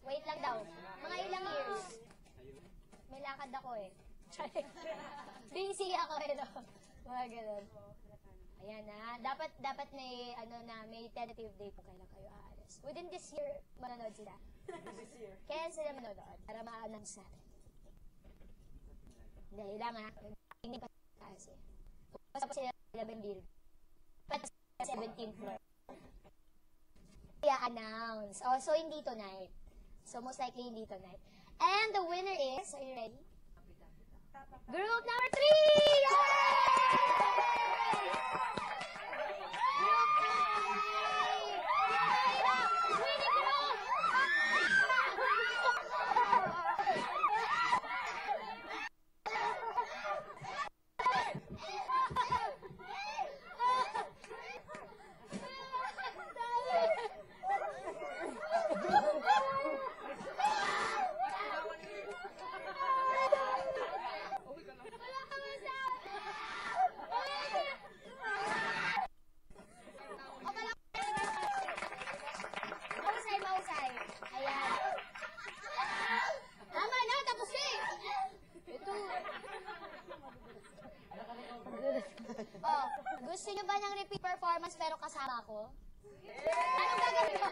Wait lang daw. Mga ilang years. May lakad ako eh. Busy ako eh, no? Mga ganun. Ayan na. Dapat may, may tentative date kung kailan kayo aalis. Within this year, manonood sila. This year. Kaya sila manonood para ma-announce natin. Dahil lang ha. Hindi pa kasi. Tapos sila 11 build. Tapos 17th floor. Kaya announce. Oh, so hindi tonight. So most likely hindi tonight. And the winner is, are you ready? Group number 3! Yay! Group 3! Winning group! Mausay. Ayan. Tama na, tapos eh. Ito. Oh, gusto nyo ba ng repeat performance pero kasama ko? Anong gagawin ko?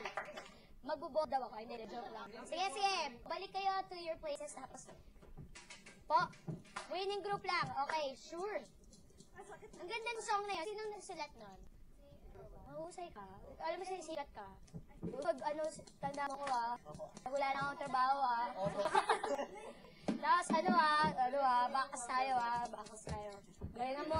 Magbo-bold daw ako. Hindi, joke lang. Sige, sige. Balik kayo to your places. Tapos, po, winning group lang. Okay, sure. Ang ganda ng song na yun. Sinong nagsulat nun? Mahusay ka. Alam mo, sinisikat ka. Pag tanda mo ko wala na akong trabaho Tapos bakas tayo bakas tayo. Galingan mo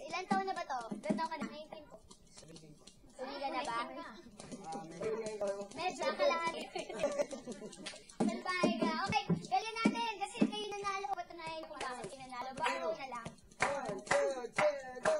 Ilan taon na ba to? Ilan taon ka na? 19 po. 17 po. Tumila na ba? Medyo akalahan. Salbahe ka. Okay, galing natin. Kasi kayo nanalo. Patunayan kung bakit sinanalo. Bago na lang. 1, 2, 3, go!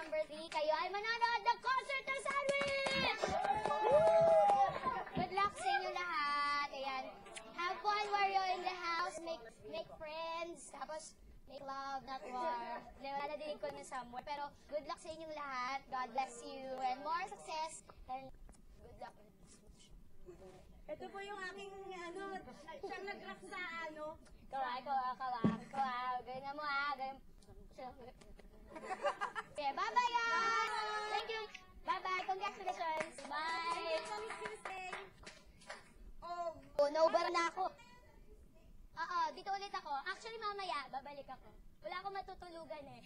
Number 3, kayo ay manonood ng concert ng Sandwich! Good luck sa inyo lahat. Ayan. Have fun while you're in the house. Make friends. Tapos, make love, not war. Nadinig ko na somewhere. Pero, good luck sa inyong lahat. God bless you. And more success. And good luck. Ito po yung aking, siyang nag-rock sa, Kawa. Ganyan mo, ganyan. Okay, bye-bye, guys! Thank you! Bye-bye! Congratulations! Bye! Oh, naubar na ako. Oo, dito ulit ako. Actually, mamaya, babalik ako. Wala akong matutulugan eh.